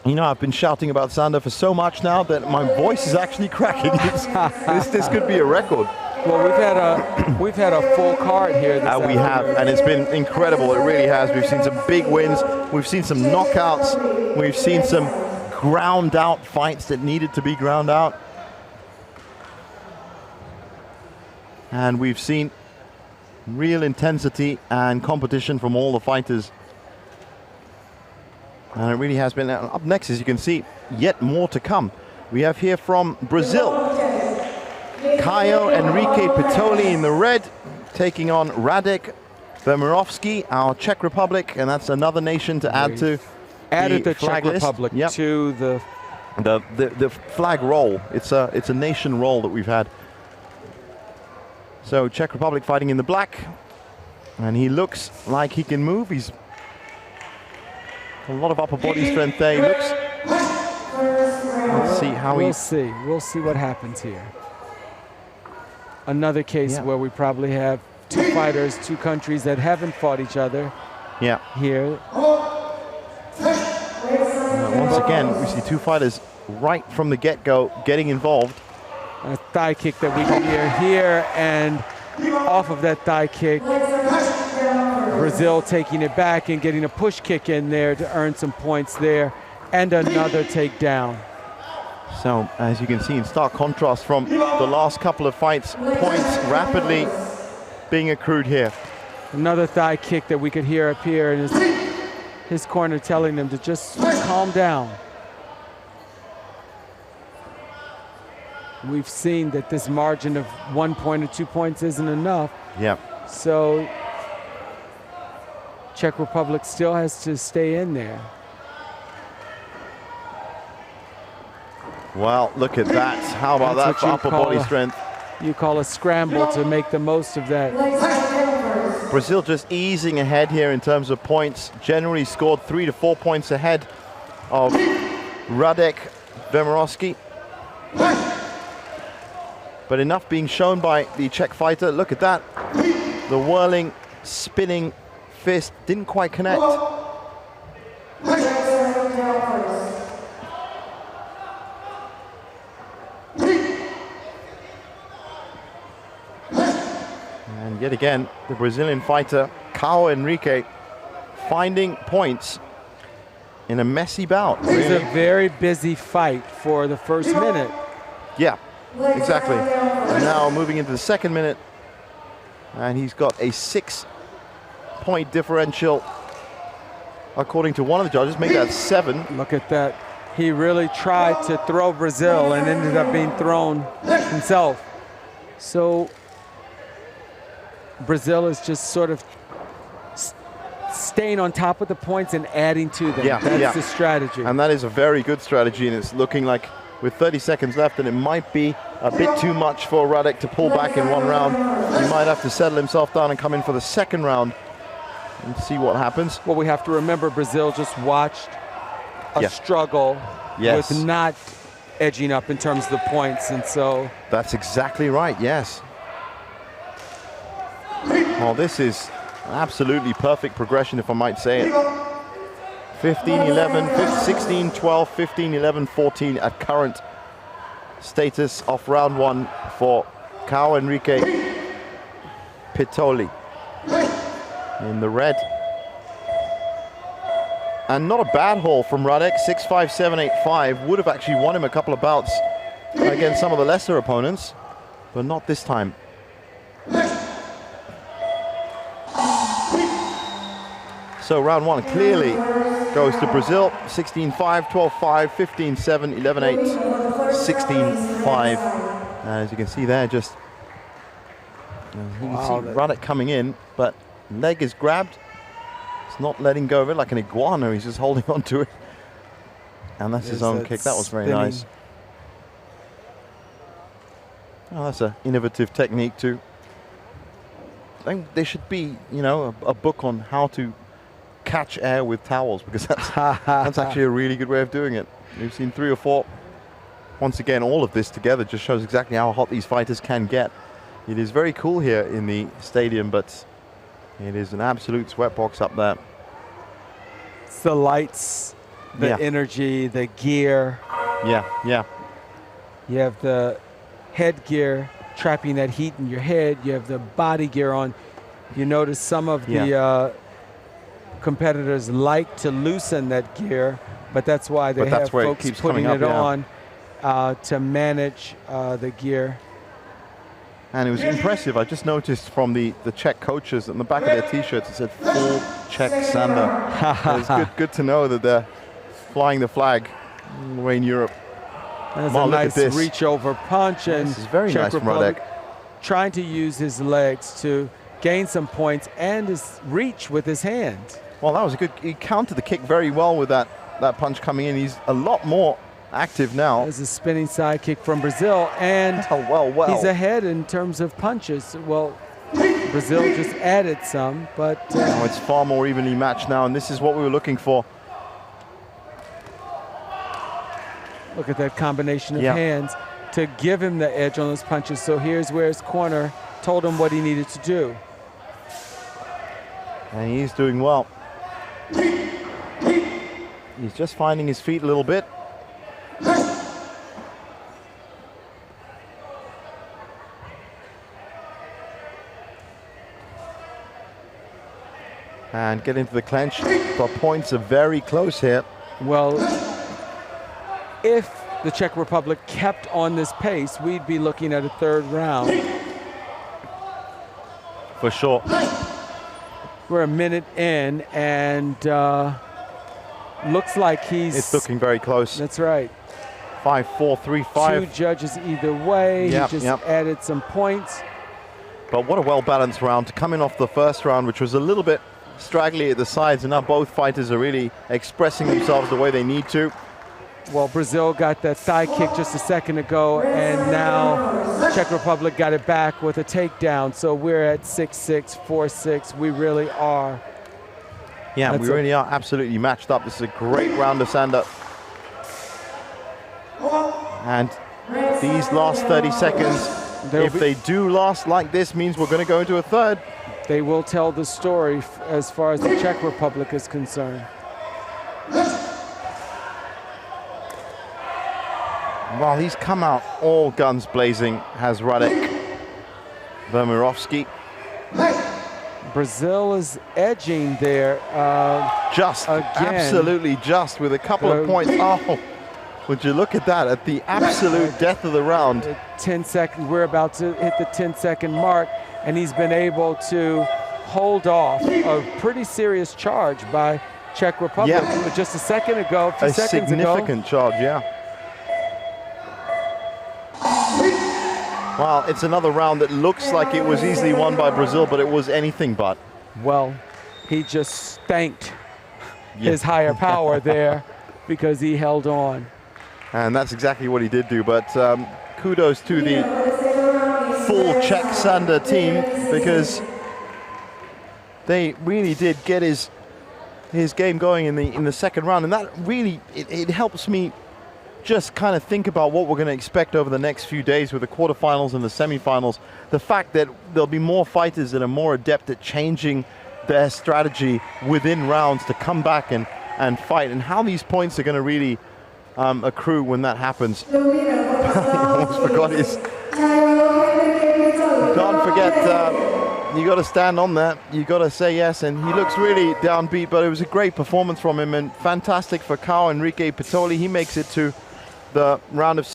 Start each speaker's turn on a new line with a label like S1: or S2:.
S1: You know, I've been shouting about Sanda for so much now that my voice is actually cracking. This could be a record.
S2: Well, we've had a full card here.
S1: We have, and it's been incredible. It really has. We've seen some big wins. We've seen some knockouts. We've seen some ground out fights that needed to be ground out. And we've seen real intensity and competition from all the fighters. And it really has been. Up next, as you can see, yet more to come. We have here from Brazil, Caio Pitoli in the red, taking on Radek Vermirovisk, our Czech Republic, and that's another nation to add to
S2: the
S1: flag
S2: Czech
S1: list.
S2: Republic
S1: Yep.
S2: to
S1: the flag roll. It's a nation roll that we've had. So Czech Republic fighting in the black, and he looks like he can move. He's a lot of upper body strength there. He looks. Let's see how
S2: we'll see what happens here. Another case where we probably have two fighters, two countries that haven't fought each other.
S1: Yeah.
S2: Here.
S1: Once again, we see two fighters right from the get-go getting involved.
S2: A thigh kick that we can hear here, and off of that thigh kick, Brazil taking it back and getting a push kick in there to earn some points there, and another takedown.
S1: So, as you can see, in stark contrast from the last couple of fights, points rapidly being accrued here.
S2: Another thigh kick that we could hear up here, and his corner telling them to just calm down. We've seen that this margin of 1 point or 2 points isn't enough.
S1: Yeah.
S2: So Czech Republic still has to stay in there.
S1: Well, look at that. How about that for upper body strength?
S2: You call a scramble to make the most of that.
S1: Brazil just easing ahead here in terms of points. Generally scored 3 to 4 points ahead of Radek Vermirovisk. But enough being shown by the Czech fighter. Look at that. The whirling, spinning fist didn't quite connect. And yet again, the Brazilian fighter, Caio finding points in a messy bout.
S2: It was a very busy fight for the first minute.
S1: Yeah. Exactly. And now moving into the second minute, and he's got a 6-point differential according to one of the judges. Maybe that's 7.
S2: Look at that. He really tried to throw Brazil and ended up being thrown himself. So Brazil is just sort of staying on top of the points and adding to them. That's the strategy.
S1: And that is a very good strategy, and it's looking like with 30 seconds left, and it might be a bit too much for Radek to pull back in one round. He might have to settle himself down and come in for the second round and see what happens.
S2: Well, we have to remember Brazil just watched a struggle with not edging up in terms of the points, and so...
S1: That's exactly right, yes. Well, this is absolutely perfect progression, if I might say it. 15-11, 16-12, 15-11, 14 at current status of round 1 for Caio Pitoli in the red. And not a bad haul from Radek, 6'5", 7'8", would have actually won him a couple of bouts against some of the lesser opponents, but not this time. So round 1 clearly goes to Brazil, 16-5, 12-5, 15-7, 11-8, 16-5. As you can see there, just you can see Radek coming in, but leg is grabbed. It's not letting go of it like an iguana. He's just holding on to it. And that's his own kick. That was very nice. Oh, that's an innovative technique too. I think there should be, you know, a book on how to catch air with towels, because that's actually a really good way of doing it. We've seen 3 or 4. Once again, all of this together just shows exactly how hot these fighters can get. It is very cool here in the stadium, but it is an absolute sweatbox up there.
S2: It's the lights the energy, the gear.
S1: Yeah.
S2: You have the headgear trapping that heat in your head. You have the body gear on. You notice some of the competitors like to loosen that gear, but that's why they have folks putting it on to manage the gear.
S1: And it was impressive. I just noticed from the Czech coaches on the back of their T-shirts, it said "Full Czech Sanda." It's good to know that they're flying the flag away in Europe.
S2: There's a nice reach over punch, and
S1: this is very
S2: Czech
S1: nice from Radek.
S2: Trying to use his legs to gain some points and his reach with his hand.
S1: Well, that was a good. He countered the kick very well with that punch coming in. He's a lot more active now.
S2: There's a spinning side kick from Brazil, and he's ahead in terms of punches. Well, Brazil just added some, but
S1: it's far more evenly matched now, and this is what we were looking for.
S2: Look at that combination of hands to give him the edge on those punches. So here's where his corner told him what he needed to do.
S1: And he's doing well. He's just finding his feet a little bit. And get into the clinch. The points are very close here.
S2: Well, if the Czech Republic kept on this pace, we'd be looking at a third round.
S1: For sure.
S2: We're a minute in, and looks like
S1: it's looking very close.
S2: That's right.
S1: 5-4, 3-5.
S2: Two judges either way. He just added some points.
S1: But what a well-balanced round. Coming off the first round, which was a little bit straggly at the sides, and now both fighters are really expressing themselves the way they need to.
S2: Well, Brazil got that thigh kick just a second ago, and now Czech Republic got it back with a takedown. So we're at 6-6, 4-6. We really are.
S1: Yeah, we really are absolutely matched up. This is a great round of Sanda. And these last 30 seconds, if they do last like this, means we're going to go into a third.
S2: They will tell the story as far as the Czech Republic is concerned.
S1: Well, he's come out all guns blazing, has Radek Vermirovisk.
S2: Brazil is edging there.
S1: Just, absolutely just, with a couple of points. Oh, would you look at that, at the absolute death of the round.
S2: 10 seconds, we're about to hit the 10-second mark, and he's been able to hold off a pretty serious charge by Czech Republic. Just a second ago, a few seconds ago.
S1: A significant charge, Well, it's another round that looks like it was easily won by Brazil, but it was anything but.
S2: Well, he just thanked his higher power there because he held on.
S1: And that's exactly what he did do, but kudos to the full Czech Sanda team, because they really did get his game going in the second round, and that really, it helps me just kind of think about what we're going to expect over the next few days with the quarterfinals and the semifinals. The fact that there'll be more fighters that are more adept at changing their strategy within rounds to come back and fight, and how these points are going to really accrue when that happens. I almost forgot his. Can't forget, you got to stand on that. You got to say yes, and he looks really downbeat, but it was a great performance from him, and fantastic for Caio Pitoli. He makes it to the round of